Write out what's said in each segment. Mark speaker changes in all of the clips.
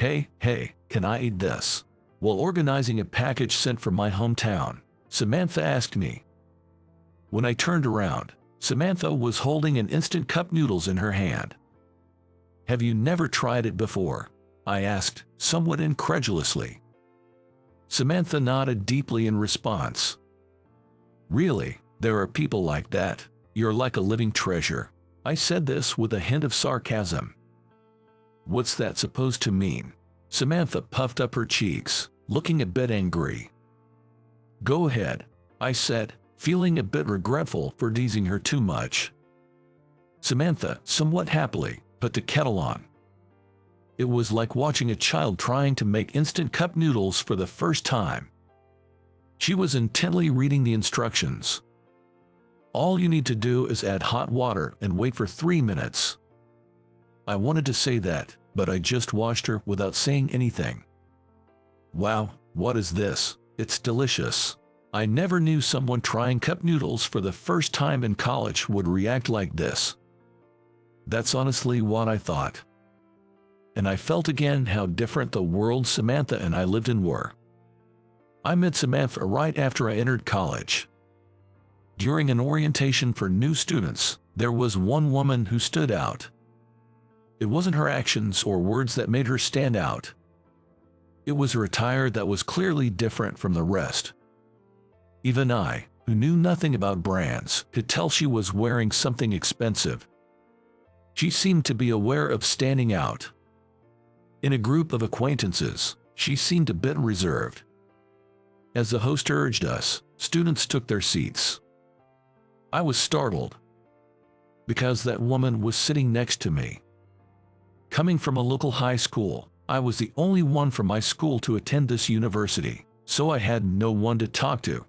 Speaker 1: Hey, can I eat this?" While organizing a package sent from my hometown, Samantha asked me. When I turned around, Samantha was holding an instant cup noodles in her hand. "Have you never tried it before?" I asked, somewhat incredulously. Samantha nodded deeply in response. "Really, there are people like that. You're like a living treasure." I said this with a hint of sarcasm. "What's that supposed to mean?" Samantha puffed up her cheeks, looking a bit angry. "Go ahead," I said, feeling a bit regretful for teasing her too much. Samantha, somewhat happily, put the kettle on. It was like watching a child trying to make instant cup noodles for the first time. She was intently reading the instructions. "All you need to do is add hot water and wait for 3 minutes." I wanted to say that, but I just watched her without saying anything. Wow, what is this? It's delicious. I never knew someone trying cup noodles for the first time in college would react like this. That's honestly what I thought. And I felt again how different the world Samantha and I lived in were. I met Samantha right after I entered college. During an orientation for new students, there was one woman who stood out. It wasn't her actions or words that made her stand out. It was her attire that was clearly different from the rest. Even I, who knew nothing about brands, could tell she was wearing something expensive. She seemed to be aware of standing out. In a group of acquaintances, she seemed a bit reserved. As the host urged us, students took their seats. I was startled, because that woman was sitting next to me. Coming from a local high school, I was the only one from my school to attend this university, so I had no one to talk to.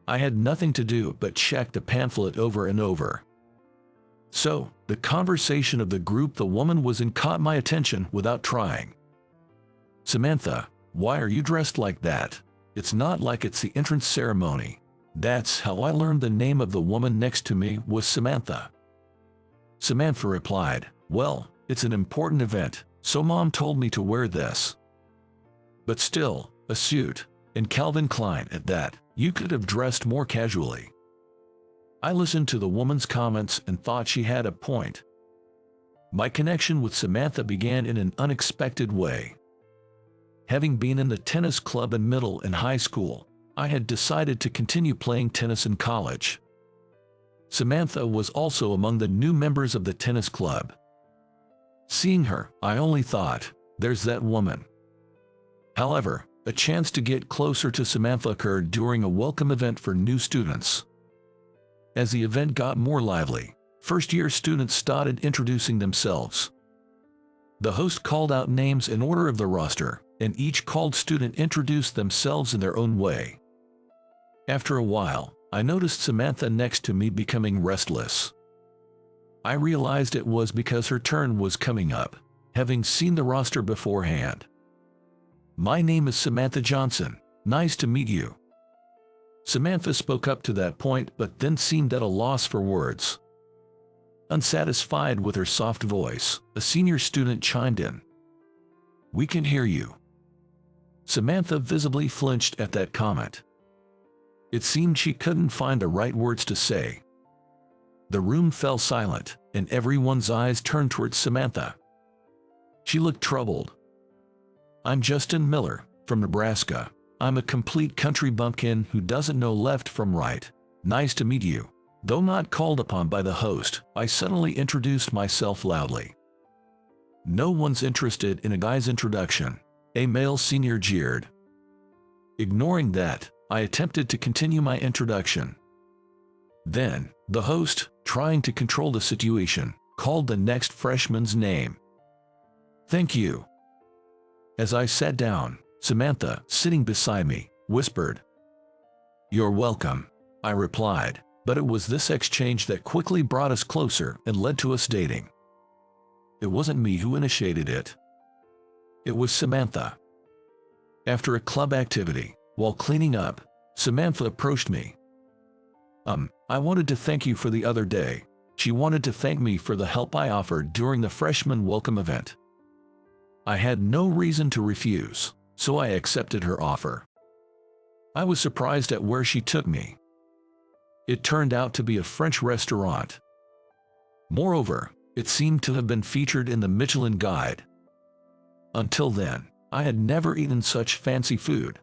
Speaker 1: I had nothing to do but check the pamphlet over and over. So, the conversation of the group the woman was in caught my attention without trying. "Samantha, why are you dressed like that? It's not like it's the entrance ceremony." That's how I learned the name of the woman next to me was Samantha. Samantha replied, "Well, it's an important event, so Mom told me to wear this." But still, a suit, and Calvin Klein at that, you could have dressed more casually. I listened to the woman's comments and thought she had a point. My connection with Samantha began in an unexpected way. Having been in the tennis club in middle and high school, I had decided to continue playing tennis in college. Samantha was also among the new members of the tennis club. Seeing her, I only thought, there's that woman. However, a chance to get closer to Samantha occurred during a welcome event for new students. As the event got more lively, first-year students started introducing themselves. The host called out names in order of the roster, and each called student introduced themselves in their own way. After a while, I noticed Samantha next to me becoming restless. I realized it was because her turn was coming up, having seen the roster beforehand. "My name is Samantha Johnson. Nice to meet you." Samantha spoke up to that point but then seemed at a loss for words. Unsatisfied with her soft voice, a senior student chimed in. "We can hear you." Samantha visibly flinched at that comment. It seemed she couldn't find the right words to say. The room fell silent, and everyone's eyes turned towards Samantha. She looked troubled. "I'm Justin Miller, from Nebraska. I'm a complete country bumpkin who doesn't know left from right. Nice to meet you." Though not called upon by the host, I suddenly introduced myself loudly. "No one's interested in a guy's introduction," a male senior jeered. Ignoring that, I attempted to continue my introduction. Then, the host, trying to control the situation, called the next freshman's name. "Thank you." As I sat down, Samantha, sitting beside me, whispered, "You're welcome," I replied, but it was this exchange that quickly brought us closer and led to us dating. It wasn't me who initiated it. It was Samantha. After a club activity, while cleaning up, Samantha approached me. I wanted to thank you for the other day." She wanted to thank me for the help I offered during the freshman welcome event. I had no reason to refuse, so I accepted her offer. I was surprised at where she took me. It turned out to be a French restaurant. Moreover, it seemed to have been featured in the Michelin Guide. Until then, I had never eaten such fancy food.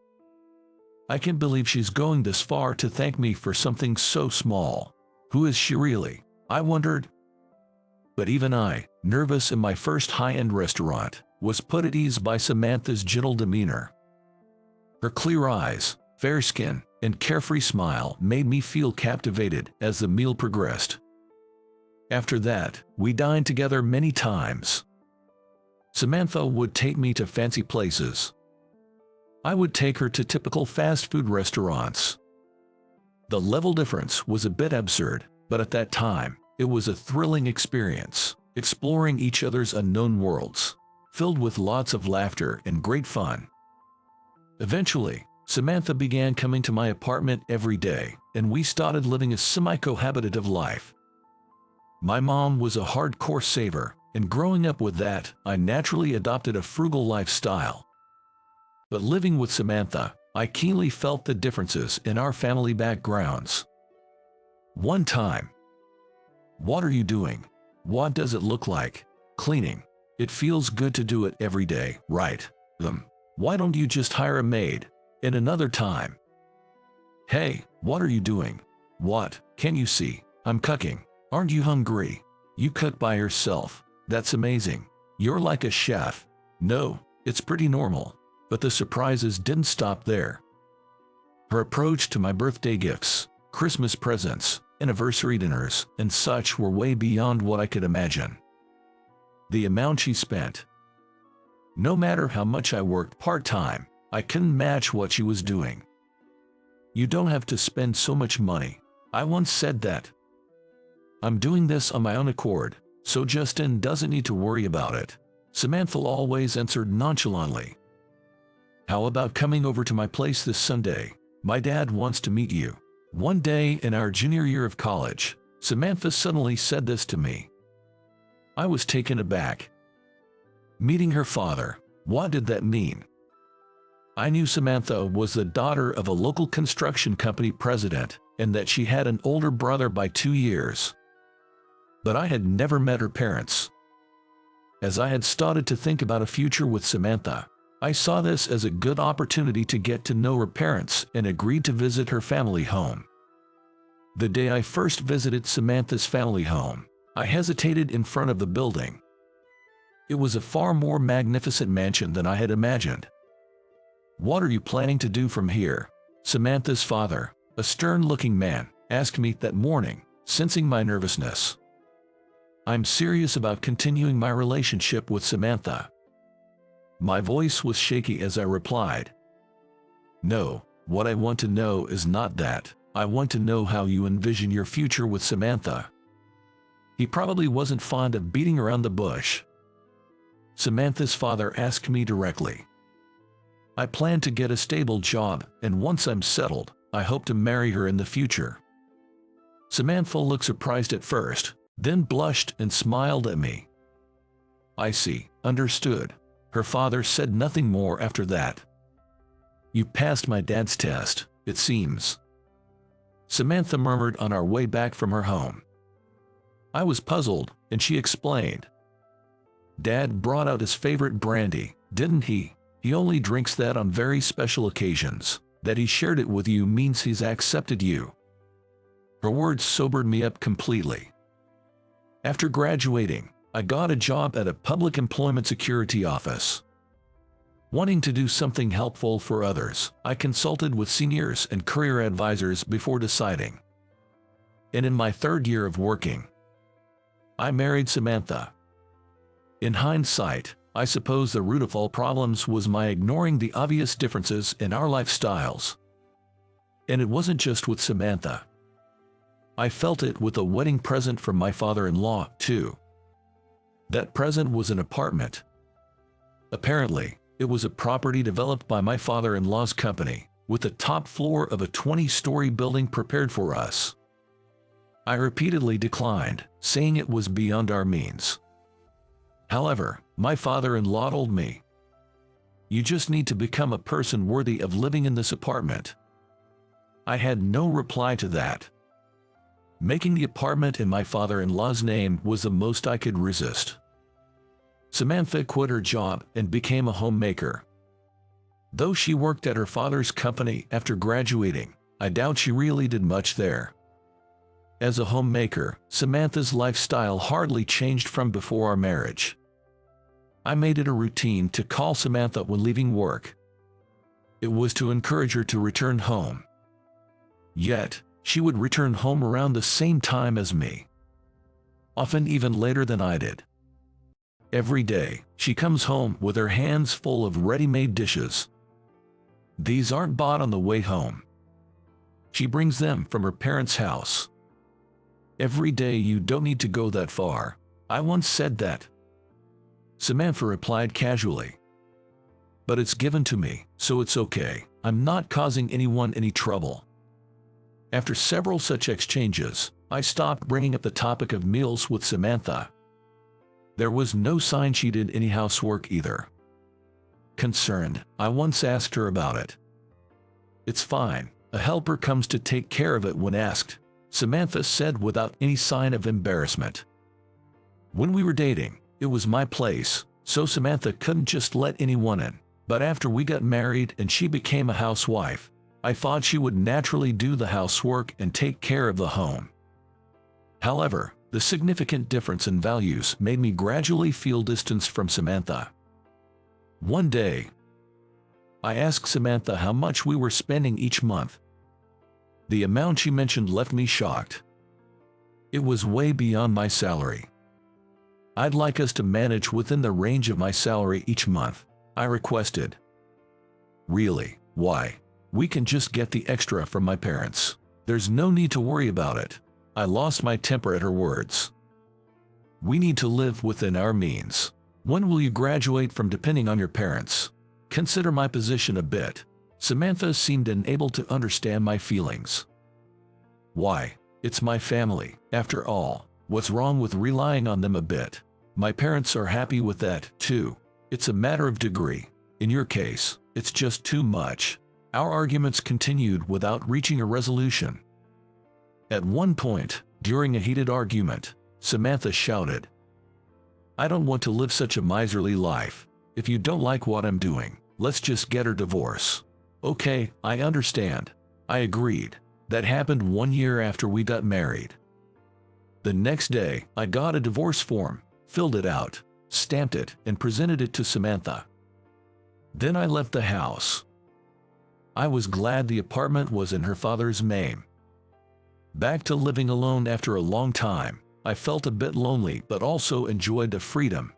Speaker 1: I can't believe she's going this far to thank me for something so small. Who is she really? I wondered. But even I, nervous in my first high-end restaurant, was put at ease by Samantha's gentle demeanor. Her clear eyes, fair skin, and carefree smile made me feel captivated as the meal progressed. After that, we dined together many times. Samantha would take me to fancy places. I would take her to typical fast food restaurants. The level difference was a bit absurd, but at that time, it was a thrilling experience, exploring each other's unknown worlds, filled with lots of laughter and great fun. Eventually, Samantha began coming to my apartment every day, and we started living a semi-cohabitative life. My mom was a hardcore saver, and growing up with that, I naturally adopted a frugal lifestyle. But living with Samantha, I keenly felt the differences in our family backgrounds. One time, "What are you doing? What does it look like? Cleaning. It feels good to do it every day, right? Why don't you just hire a maid?" And another time, "Hey, what are you doing? What, can't you see? I'm cooking. Aren't you hungry? You cook by yourself. That's amazing. You're like a chef." No, it's pretty normal. But the surprises didn't stop there. Her approach to my birthday gifts, Christmas presents, anniversary dinners, and such were way beyond what I could imagine. The amount she spent. No matter how much I worked part-time, I couldn't match what she was doing. "You don't have to spend so much money." I once said that. "I'm doing this on my own accord, so Justin doesn't need to worry about it," Samantha always answered nonchalantly. "How about coming over to my place this Sunday? My dad wants to meet you." One day in our junior year of college, Samantha suddenly said this to me. I was taken aback. Meeting her father, what did that mean? I knew Samantha was the daughter of a local construction company president and that she had an older brother by 2 years. But I had never met her parents. As I had started to think about a future with Samantha, I saw this as a good opportunity to get to know her parents and agreed to visit her family home. The day I first visited Samantha's family home, I hesitated in front of the building. It was a far more magnificent mansion than I had imagined. "What are you planning to do from here?" Samantha's father, a stern-looking man, asked me that morning, sensing my nervousness. "I'm serious about continuing my relationship with Samantha." My voice was shaky as I replied, "No, what I want to know is not that. I want to know how you envision your future with Samantha." He probably wasn't fond of beating around the bush. Samantha's father asked me directly. "I plan to get a stable job, and once I'm settled, I hope to marry her in the future." Samantha looked surprised at first, then blushed and smiled at me. "I see, understood." Her father said nothing more after that. "You passed my dad's test, it seems," Samantha murmured on our way back from her home. I was puzzled, and she explained. "Dad brought out his favorite brandy, didn't he? He only drinks that on very special occasions. That he shared it with you means he's accepted you." Her words sobered me up completely. After graduating, I got a job at a public employment security office. Wanting to do something helpful for others, I consulted with seniors and career advisors before deciding. And in my 3rd year of working, I married Samantha. In hindsight, I suppose the root of all problems was my ignoring the obvious differences in our lifestyles. And it wasn't just with Samantha. I felt it with a wedding present from my father-in-law, too. That present was an apartment. Apparently, it was a property developed by my father-in-law's company, with the top floor of a 20-story building prepared for us. I repeatedly declined, saying it was beyond our means. However, my father-in-law told me, "You just need to become a person worthy of living in this apartment." I had no reply to that. Making the apartment in my father-in-law's name was the most I could resist. Samantha quit her job and became a homemaker. Though she worked at her father's company after graduating, I doubt she really did much there. As a homemaker, Samantha's lifestyle hardly changed from before our marriage. I made it a routine to call Samantha when leaving work. It was to encourage her to return home. Yet, she would return home around the same time as me. Often even later than I did. Every day, she comes home with her hands full of ready-made dishes. These aren't bought on the way home. She brings them from her parents' house. "Every day, you don't need to go that far. I once said that." Samantha replied casually. "But it's given to me, so it's okay. I'm not causing anyone any trouble." After several such exchanges, I stopped bringing up the topic of meals with Samantha. There was no sign she did any housework either. Concerned, I once asked her about it. "It's fine. A helper comes to take care of it when asked," Samantha said without any sign of embarrassment. When we were dating, it was my place, so Samantha couldn't just let anyone in. But after we got married and she became a housewife, I thought she would naturally do the housework and take care of the home. However, the significant difference in values made me gradually feel distance from Samantha. One day, I asked Samantha how much we were spending each month. The amount she mentioned left me shocked. It was way beyond my salary. "I'd like us to manage within the range of my salary each month," I requested. "Really? Why? We can just get the extra from my parents. There's no need to worry about it." I lost my temper at her words. "We need to live within our means. When will you graduate from depending on your parents? Consider my position a bit." Samantha seemed unable to understand my feelings. "Why? It's my family, after all. What's wrong with relying on them a bit? My parents are happy with that, too. It's a matter of degree. In your case, it's just too much." Our arguments continued without reaching a resolution. At one point, during a heated argument, Samantha shouted, "I don't want to live such a miserly life. If you don't like what I'm doing, let's just get a divorce." "Okay, I understand." I agreed. That happened 1 year after we got married. The next day, I got a divorce form, filled it out, stamped it, and presented it to Samantha. Then I left the house. I was glad the apartment was in her father's name. Back to living alone after a long time, I felt a bit lonely but also enjoyed the freedom.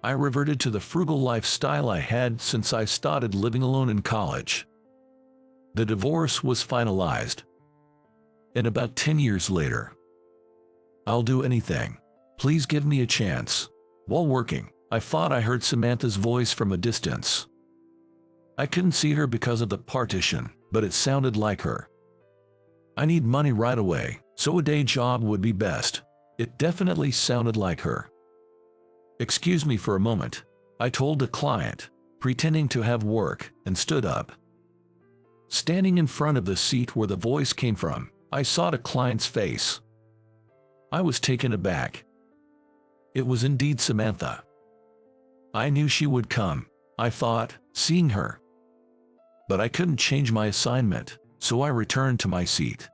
Speaker 1: I reverted to the frugal lifestyle I had since I started living alone in college. The divorce was finalized. And about 10 years later, "I'll do anything. Please give me a chance." While working, I thought I heard Samantha's voice from a distance. I couldn't see her because of the partition, but it sounded like her. "I need money right away, so a day job would be best." It definitely sounded like her. "Excuse me for a moment," I told the client, pretending to have work, and stood up. Standing in front of the seat where the voice came from, I saw the client's face. I was taken aback. It was indeed Samantha. I knew she would come, I thought, seeing her. But I couldn't change my assignment, so I returned to my seat.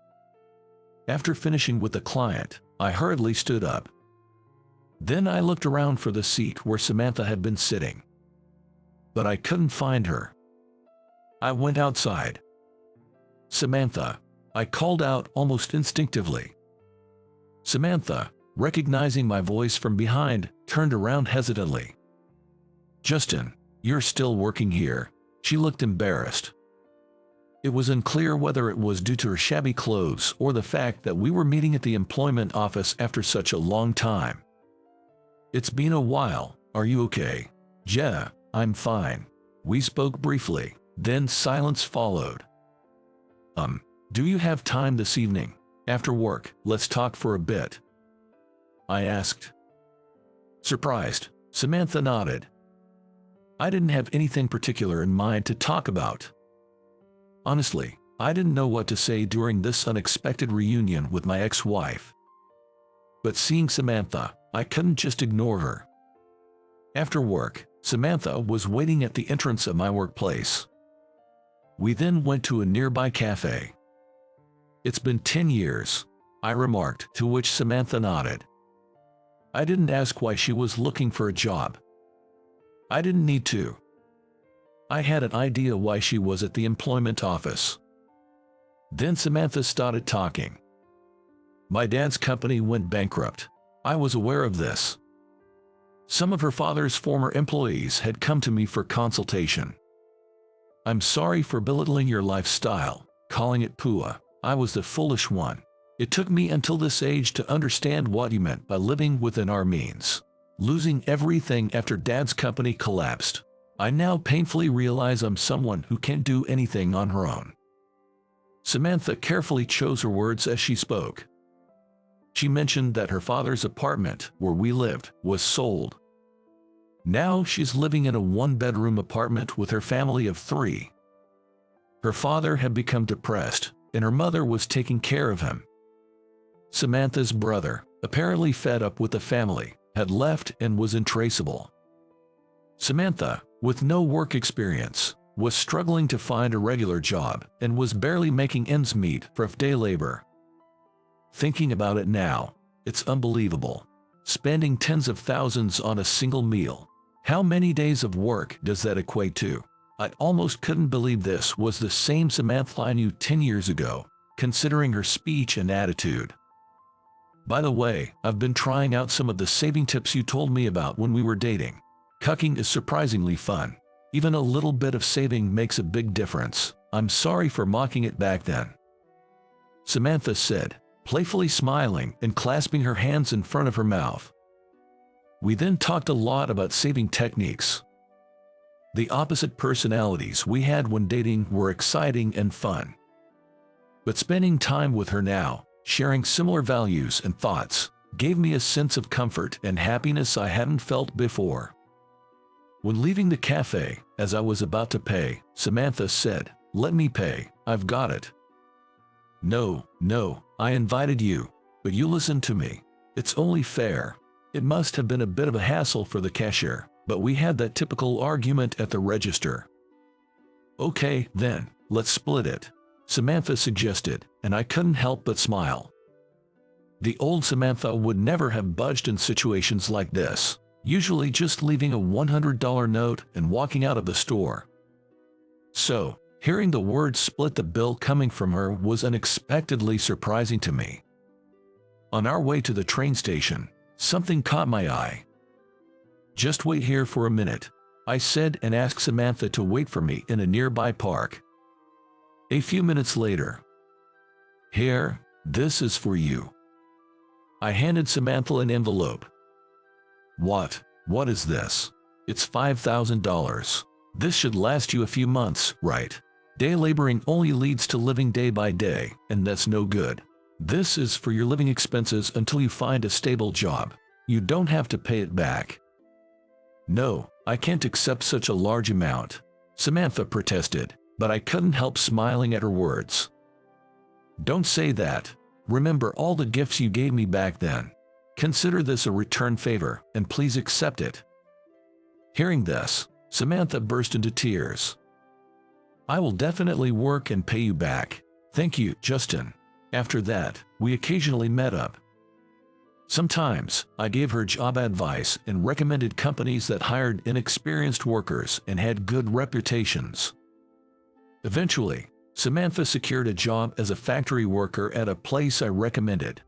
Speaker 1: After finishing with the client, I hurriedly stood up. Then I looked around for the seat where Samantha had been sitting. But I couldn't find her. I went outside. "Samantha," I called out almost instinctively. Samantha, recognizing my voice from behind, turned around hesitantly. "Justin, you're still working here?" She looked embarrassed. It was unclear whether it was due to her shabby clothes or the fact that we were meeting at the employment office after such a long time. "It's been a while. Are you okay?" "Yeah, I'm fine." We spoke briefly, then silence followed. Do you have time this evening? After work, let's talk for a bit," I asked. Surprised, Samantha nodded. I didn't have anything particular in mind to talk about. Honestly, I didn't know what to say during this unexpected reunion with my ex-wife. But seeing Samantha, I couldn't just ignore her. After work, Samantha was waiting at the entrance of my workplace. We then went to a nearby cafe. It's been 10 years, I remarked, to which Samantha nodded. I didn't ask why she was looking for a job. I didn't need to. I had an idea why she was at the employment office. Then Samantha started talking. My dad's company went bankrupt. I was aware of this. Some of her father's former employees had come to me for consultation. I'm sorry for belittling your lifestyle, calling it poor. I was the foolish one. It took me until this age to understand what you meant by living within our means. Losing everything after Dad's company collapsed. I now painfully realize I'm someone who can't do anything on her own. Samantha carefully chose her words as she spoke. She mentioned that her father's apartment, where we lived, was sold. Now she's living in a one-bedroom apartment with her family of 3. Her father had become depressed, and her mother was taking care of him. Samantha's brother, apparently fed up with the family, had left and was untraceable. Samantha, with no work experience, was struggling to find a regular job and was barely making ends meet for day labor. Thinking about it now, it's unbelievable. Spending tens of thousands on a single meal. How many days of work does that equate to? I almost couldn't believe this was the same Samantha I knew 10 years ago, considering her speech and attitude. By the way, I've been trying out some of the saving tips you told me about when we were dating. Cucking is surprisingly fun. Even a little bit of saving makes a big difference. I'm sorry for mocking it back then. Samantha said, playfully smiling and clasping her hands in front of her mouth. We then talked a lot about saving techniques. The opposite personalities we had when dating were exciting and fun. But spending time with her now, sharing similar values and thoughts, gave me a sense of comfort and happiness I hadn't felt before. When leaving the cafe, as I was about to pay, Samantha said, "Let me pay, I've got it." No, I invited you, but you listened to me. It's only fair. It must have been a bit of a hassle for the cashier, but we had that typical argument at the register. Okay, then, let's split it, Samantha suggested, and I couldn't help but smile. The old Samantha would never have budged in situations like this, usually just leaving a $100 note and walking out of the store. So, hearing the word split the bill coming from her was unexpectedly surprising to me. On our way to the train station, something caught my eye. "Just wait here for a minute," I said and asked Samantha to wait for me in a nearby park. A few minutes later, "Here, this is for you." I handed Samantha an envelope. What is this?" "It's $5,000. This should last you a few months, right? Day laboring only leads to living day by day, and that's no good. This is for your living expenses until you find a stable job. You don't have to pay it back." "No, I can't accept such a large amount," Samantha protested, but I couldn't help smiling at her words. "Don't say that. Remember all the gifts you gave me back then. Consider this a return favor, and please accept it." Hearing this, Samantha burst into tears. "I will definitely work and pay you back. Thank you, Justin." After that, we occasionally met up. Sometimes, I gave her job advice and recommended companies that hired inexperienced workers and had good reputations. Eventually, Samantha secured a job as a factory worker at a place I recommended.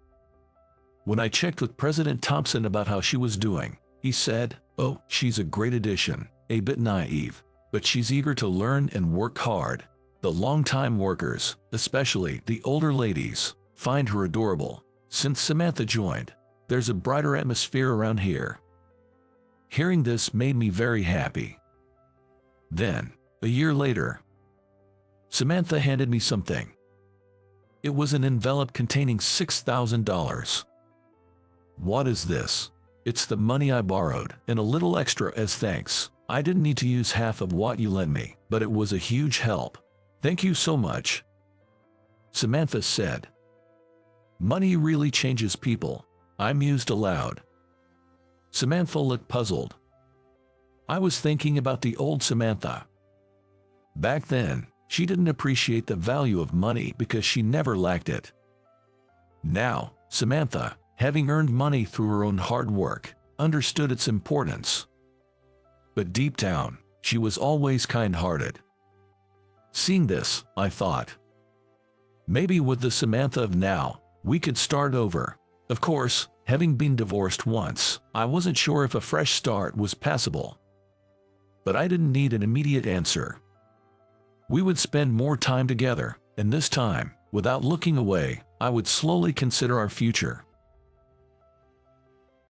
Speaker 1: When I checked with President Thompson about how she was doing, he said, "Oh, she's a great addition, a bit naive, but she's eager to learn and work hard. The long-time workers, especially the older ladies, find her adorable. Since Samantha joined, there's a brighter atmosphere around here." Hearing this made me very happy. Then, a year later, Samantha handed me something. It was an envelope containing $6,000. "What is this?" It's the money I borrowed, and a little extra as thanks. I didn't need to use half of what you lent me, but it was a huge help. Thank you so much," Samantha said. "Money really changes people," I mused aloud. Samantha looked puzzled. I was thinking about the old Samantha. Back then, she didn't appreciate the value of money because she never lacked it. Now, Samantha, having earned money through her own hard work, understood its importance. But deep down, she was always kind-hearted. Seeing this, I thought, maybe with the Samantha of now, we could start over. Of course, having been divorced once, I wasn't sure if a fresh start was possible. But I didn't need an immediate answer. We would spend more time together, and this time, without looking away, I would slowly consider our future.